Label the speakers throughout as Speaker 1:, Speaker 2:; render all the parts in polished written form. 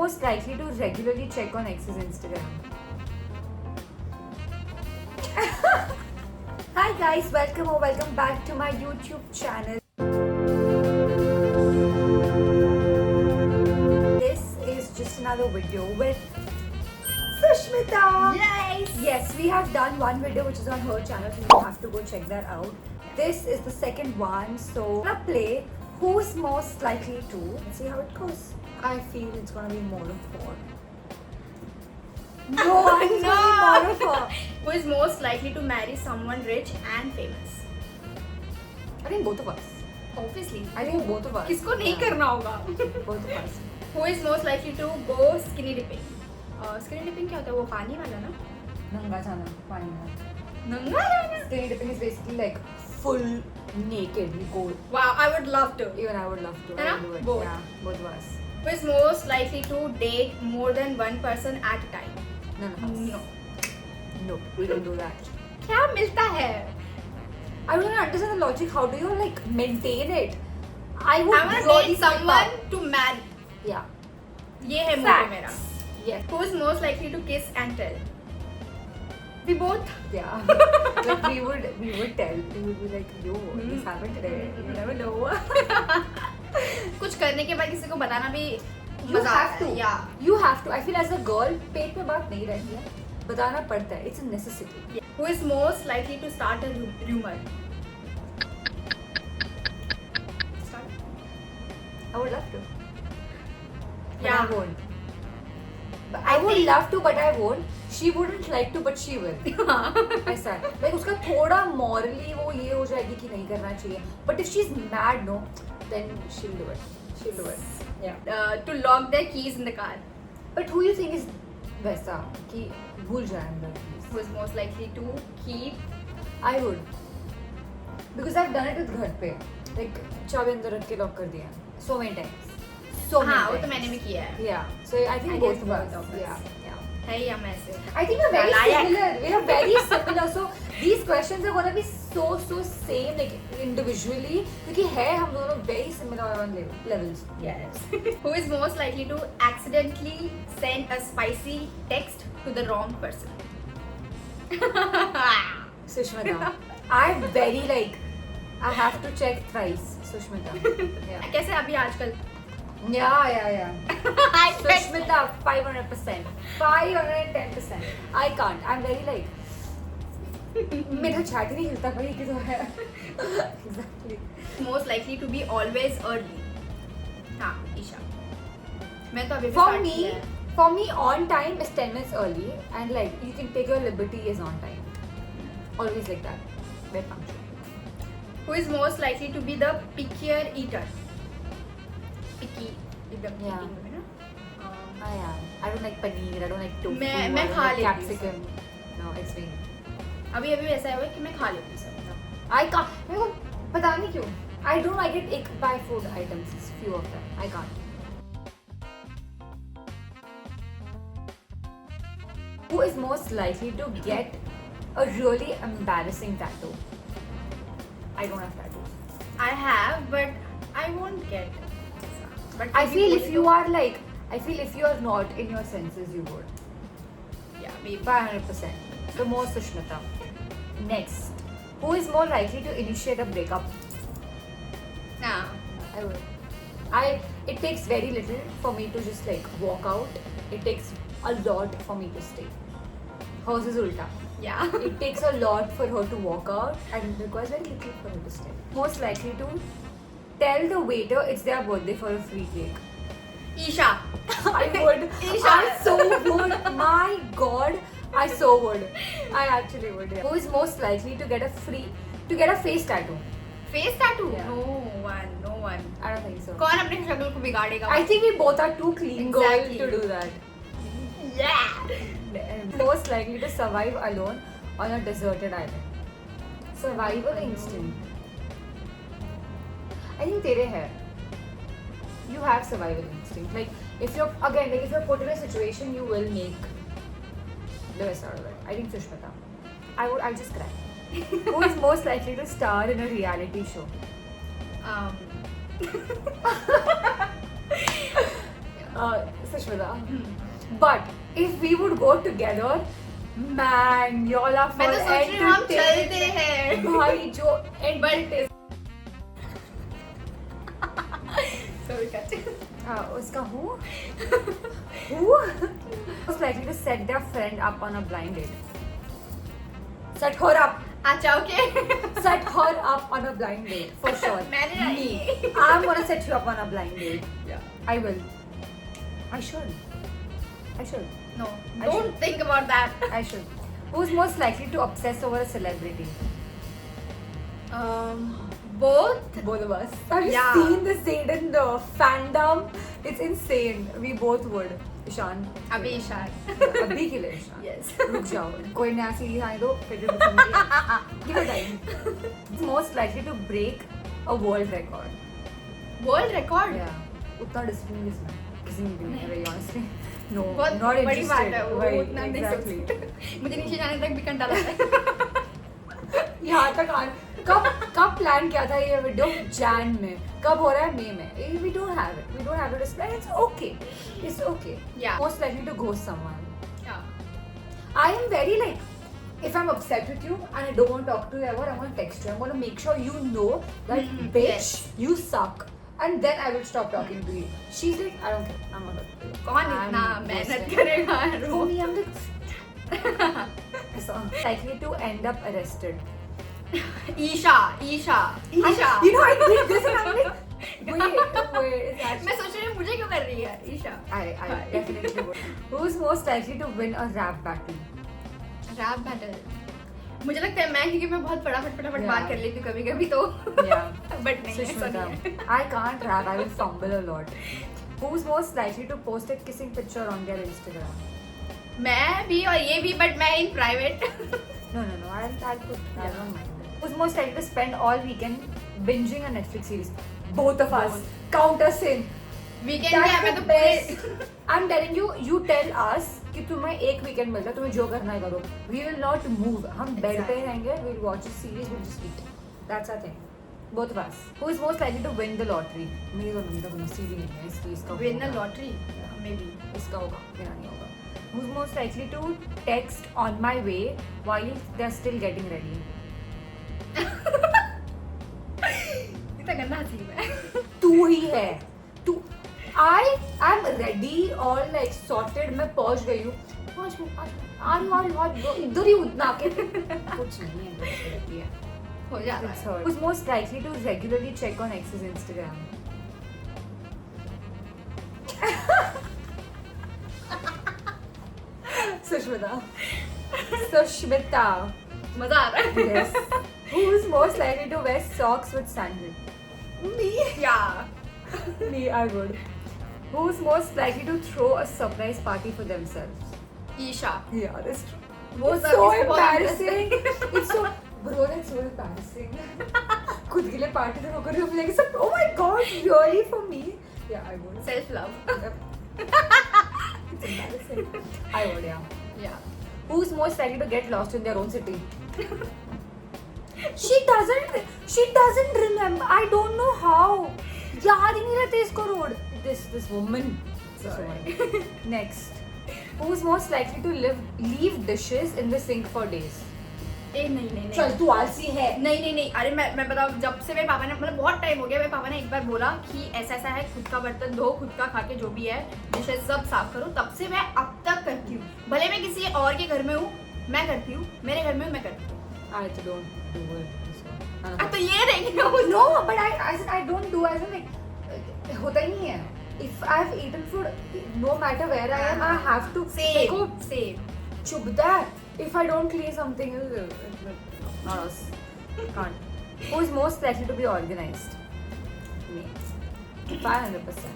Speaker 1: most likely to regularly check on ex's Instagram? Hi guys, welcome back to my YouTube channel. This is just another video with Sushmita. Yes, we have done one video which is on her channel, so you have to go check that out. This is the second one, so I'm gonna play who's most likely to. Let's see how it goes. I feel it's gonna be more of four. No, I think it's gonna be more of four.
Speaker 2: Who is most likely to marry someone rich and famous?
Speaker 1: I think both of us.
Speaker 2: Obviously.
Speaker 1: I think both of us.
Speaker 2: किसको नहीं करना होगा?
Speaker 1: Both of us.
Speaker 2: Who is most likely to go skinny dipping? Skinny dipping क्या होता है? वो पानी वाला ना?
Speaker 1: नंगा जाना, पानी में.
Speaker 2: नंगा जाना?
Speaker 1: Skinny dipping is basically like full naked. We go.
Speaker 2: Wow, I would love to.
Speaker 1: Even I would love to.
Speaker 2: है ना?
Speaker 1: I would do it.
Speaker 2: Both.
Speaker 1: Yeah, both of us.
Speaker 2: Who is most likely to date more than one person at a time?
Speaker 1: None of us.
Speaker 2: No.
Speaker 1: Nope, we don't do that.
Speaker 2: क्या मिलता है?
Speaker 1: I don't understand the logic. How do you like maintain it? I would
Speaker 2: I want to
Speaker 1: really
Speaker 2: date
Speaker 1: skip
Speaker 2: someone
Speaker 1: up.
Speaker 2: to marry.
Speaker 1: Yeah.
Speaker 2: ये है मोटो
Speaker 1: Facts.
Speaker 2: मेरा.
Speaker 1: Yes.
Speaker 2: Who is most likely to kiss and tell? We both.
Speaker 1: Yeah. Like we would tell. We would be like, yo, this happened today. You never know.
Speaker 2: कुछ करने के बाद किसी को बताना भी
Speaker 1: You
Speaker 2: मजा
Speaker 1: have
Speaker 2: आता
Speaker 1: to.
Speaker 2: है. Yeah.
Speaker 1: You have to. I feel as a girl, पेट में बात नहीं रहती है. बताना पड़ता है. It's a necessity.
Speaker 2: Yeah. Who is most likely to start a rumor? Start.
Speaker 1: I would love to. But
Speaker 2: Yeah.
Speaker 1: I won't. But I would love to, but I won't. She wouldn't like to, but she will. ऐसा है. Like उसका थोड़ा morally वो ये हो जाएगी कि नहीं करना चाहिए. But if she's mad, no, then she'll do it. She'll do it. Yeah.
Speaker 2: To lock their keys in the car.
Speaker 1: But who you think is वैसा कि भूल जाए अंदर please?
Speaker 2: Who is most likely to keep?
Speaker 1: I would. Because I've done it with घर पे. Like चाबी अंदर रख के lock कर दिया. So many times. So many
Speaker 2: हाँ, वो
Speaker 1: times.
Speaker 2: तो मैंने भी किया है.
Speaker 1: Yeah. So I think
Speaker 2: I
Speaker 1: both
Speaker 2: guess
Speaker 1: of us.
Speaker 2: both of us.
Speaker 1: Yeah. Yeah.
Speaker 2: है या मैं से?
Speaker 1: I think we're very
Speaker 2: Nalayak.
Speaker 1: similar. We are very similar. So these questions are gonna be so same like individually क्योंकि है हम दोनों very similar on levels.
Speaker 2: Yes. Who is most likely to accidentally send a spicy text to the wrong person?
Speaker 1: Sushmita. I'm very like I have to check thrice. Sushmita. Yeah.
Speaker 2: कैसे अभी आजकल?
Speaker 1: Yeah. Sushmita, 500%. 510%. I can't. I'm very like मेरा chat ही नहीं हिलता भाई कि तो है. Exactly.
Speaker 2: Most likely to be always early. हाँ, ईशा. मैं तो अभी भी
Speaker 1: For
Speaker 2: start
Speaker 1: me,
Speaker 2: किया है.
Speaker 1: for me, on time is 10 minutes early, and like you can take your liberty is on time. Always like that. Very punctual.
Speaker 2: Who is most likely to be the pickier eater? Picky. एकदम
Speaker 1: Yeah.
Speaker 2: eating में ना?
Speaker 1: I am. I don't like paneer. I don't like tofu.
Speaker 2: मैं
Speaker 1: I don't
Speaker 2: खा
Speaker 1: like
Speaker 2: लेती हूँ
Speaker 1: capsicum. No, it's me.
Speaker 2: अभी ऐसा है कि मैं खा लेती हूँ सब.
Speaker 1: I can't. मेरे को पता नहीं क्यों. I don't like it. एक by food items. Few of them. I can't. Who is most likely to get a really embarrassing tattoo? I don't have tattoos.
Speaker 2: I have, but I won't get. But
Speaker 1: I feel if you are like, I feel if you are not in your senses, you would.
Speaker 2: yeah, maybe.
Speaker 1: 500%. So more Sushmita. Next, who is more likely to initiate a breakup?
Speaker 2: Nah.
Speaker 1: I would. It takes very little for me to just like walk out. It takes a lot for me to stay. Hers is ulta.
Speaker 2: Yeah.
Speaker 1: It takes a lot for her to walk out and it requires very little for her to stay. Most likely to tell the waiter it's their birthday for a free cake.
Speaker 2: Isha.
Speaker 1: I would.
Speaker 2: Isha.
Speaker 1: I so would. My God, I so would. I actually would. Yeah. Who is most likely to get a face tattoo?
Speaker 2: Face tattoo?
Speaker 1: Yeah.
Speaker 2: No one.
Speaker 1: I don't think so.
Speaker 2: कौन अपने शक्ल को बिगाड़ेगा?
Speaker 1: I think we both are too clean
Speaker 2: Exactly.
Speaker 1: girls to do that.
Speaker 2: Yeah.
Speaker 1: Most likely to survive alone on a deserted island. Survival instinct. I think तेरे है. You have survival instinct. Like if you're put in a situation, you will make the best out of it. I think Sushmita. I'll just cry. Who is most likely to star in a reality show? Sushmita. But if we would go together, man, y'all are
Speaker 2: मैं
Speaker 1: for
Speaker 2: तो सोच रही हूँ हम चलते
Speaker 1: entertainment.
Speaker 2: हैं.
Speaker 1: भाई जो entertain-
Speaker 2: Sorry, cut.
Speaker 1: उसका who was likely to set their friend up on a blind date. Set her up.
Speaker 2: अच्छा, okay.
Speaker 1: Set her up on a blind date for sure.
Speaker 2: मैंने
Speaker 1: Me.
Speaker 2: नहीं.
Speaker 1: I'm gonna set you up on a blind date.
Speaker 2: Yeah.
Speaker 1: I will. I should.
Speaker 2: No,
Speaker 1: I
Speaker 2: don't
Speaker 1: should.
Speaker 2: think about that.
Speaker 1: I should. Who's most likely to obsess over a celebrity?
Speaker 2: Both.
Speaker 1: Both of us. Have you
Speaker 2: Yeah.
Speaker 1: seen the Zayden fandom? It's insane. We both would. Ishan.
Speaker 2: अभी ईशान.
Speaker 1: अभी के लिए Ishan.
Speaker 2: Yes.
Speaker 1: रुक जाओ. कोई नया series आने दो. फिर समझिए. Give it time. Who's most likely to break a world record?
Speaker 2: World record.
Speaker 1: Yeah. उतना डिसिप्लिन इसमें किसी में भी नहीं है. Very honestly. No.
Speaker 2: बहुत
Speaker 1: Not
Speaker 2: बड़ी बात
Speaker 1: interested.
Speaker 2: है वो.
Speaker 1: Right,
Speaker 2: उतना नहीं
Speaker 1: exactly.
Speaker 2: सोचते. मुझे नीचे जाने तक भी घंटा लगता है.
Speaker 1: यहाँ तक कब प्लान किया था ये वीडियो? जैन में. कब हो रहा है? मई में. We don't have it. We don't have it as planned. It's okay. It's okay.
Speaker 2: Yeah.
Speaker 1: Most likely to ghost someone.
Speaker 2: Yeah.
Speaker 1: I am very like, if I'm upset with you and I don't want to talk to you ever, I'm gonna text you. I'm gonna make sure you know that bitch,
Speaker 2: yes.
Speaker 1: you suck. And then I will stop talking to you. She's like, I don't care. I'm not talking to you.
Speaker 2: कौन
Speaker 1: I'm
Speaker 2: इतना मेहनत
Speaker 1: ghosting.
Speaker 2: करेगा?
Speaker 1: For me, I'm like, so, likely to end up arrested.
Speaker 2: Isha.
Speaker 1: You know, I did this and I'm like, wait, is that?
Speaker 2: मैं सोच रही हूँ मुझे क्यों कर रही है Isha?
Speaker 1: I definitely would. Who's most likely to win a rap battle?
Speaker 2: Rap battle. मुझे लगता है मैं, क्योंकि मैं बहुत फटाफट
Speaker 1: Yeah.
Speaker 2: बात कर लेती हूँ कभी-कभी तो.
Speaker 1: Yeah.
Speaker 2: बट नहीं ऐसा
Speaker 1: Sushmita,
Speaker 2: नहीं है.
Speaker 1: I can't rap. I will fumble a lot. Who's most likely to post a kissing picture on their Instagram?
Speaker 2: मैं भी और ये भी, बट मैं in private.
Speaker 1: No. I'll put. I don't mind. Who's most likely to spend all weekend binging a Netflix series? Both of us.
Speaker 2: Both.
Speaker 1: Count us in.
Speaker 2: Weekend
Speaker 1: That's
Speaker 2: में मैं
Speaker 1: the
Speaker 2: तो
Speaker 1: best.
Speaker 2: पूरे.
Speaker 1: I'm telling you, you tell us कि तुम्हें एक weekend मिलता है, तुम्हें जो करना है करो. We will not move. हम बेड पे ही रहेंगे. We'll watch a series. We'll just eat. That's our thing. Both of us. Who is most likely to win the lottery? मेरी तो नसीब ही नहीं है इसका.
Speaker 2: Win the lottery may be.
Speaker 1: इसका होगा, मेरा नहीं होगा. Who's most likely to text on my way while they're still getting ready?
Speaker 2: इतना गंदा हंसी है.
Speaker 1: तू ही है. तू. I am ready all like sorted. मैं पहुंच गई हूँ. 5 मिनट. आ रही हूँ. इधर ही उतना के. कुछ नहीं है. रहती है.
Speaker 2: हो जाता
Speaker 1: It's
Speaker 2: है.
Speaker 1: her. Who's most likely to regularly check on ex's Instagram? Sushmita.
Speaker 2: मजा आ रहा है.
Speaker 1: Yes. Who's most likely to wear socks with sandal? Me.
Speaker 2: या.
Speaker 1: Me, I would. Who's most likely to throw a surprise party for themselves?
Speaker 2: Isha.
Speaker 1: Yeah, that's true.
Speaker 2: वो
Speaker 1: It's
Speaker 2: सब
Speaker 1: so
Speaker 2: इसको बहुत
Speaker 1: embarrassing. It's so, bro, that's so embarrassing. खुद के लिए party तो कर रही हूँ, like, oh my god, really for me? Yeah, I would.
Speaker 2: Self love.
Speaker 1: It's embarrassing. I would, yeah.
Speaker 2: या.
Speaker 1: Who's most likely to get lost in their own city? She doesn't remember. I don't know how. याद ही नहीं रहते इसको road. This woman.
Speaker 2: Sorry.
Speaker 1: Next. Who's most likely to leave dishes in the sink for days?
Speaker 2: ए नहीं.
Speaker 1: चल तू आलसी है.
Speaker 2: नहीं. अरे मैं बताऊँ, जब से मेरे पापा ने, मतलब बहुत टाइम हो गया, मेरे पापा ने एक बार बोला कि ऐसा है, खुद का बर्तन धो, खुद का खा के जो भी है डिशेज सब साफ करो, तब से मैं अब तक करती हूँ. भले मैं किसी और के घर में हूँ, मैं करती हूँ. मेरे घर में हूँ, मैं करती हूँ.
Speaker 1: I don't do it.
Speaker 2: तो ये नहीं.
Speaker 1: No, but I don't do as in like होता ही नहीं है. If I've eaten food, no matter where I am, I have to
Speaker 2: Same.
Speaker 1: chubda. If I don't clean something, not us. Can't. Who is most likely to be organized? Me. 500%.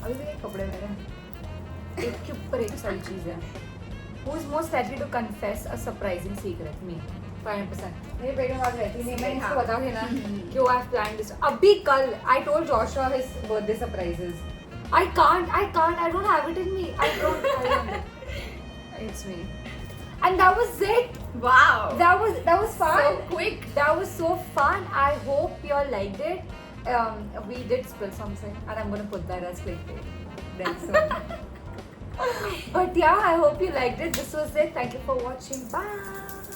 Speaker 1: अभी भी ये कपड़े मेरे एक के ऊपर एक सारी चीज है. Who is most likely to confess a surprising secret? Me. 500%. मेरे पेट में बात रहती नहीं. मैं इसको बता देना कि वो I've planned this. अभी कल I told Joshua his birthday surprises. I can't. I don't have it in me. I don't. It's me. And that was it.
Speaker 2: Wow.
Speaker 1: That was fun.
Speaker 2: So quick.
Speaker 1: That was so fun. I hope you all liked it. We did spill something, and I'm gonna put that as clickbait.
Speaker 2: That's all.
Speaker 1: But yeah, I hope you liked it. This was it. Thank you for watching. Bye.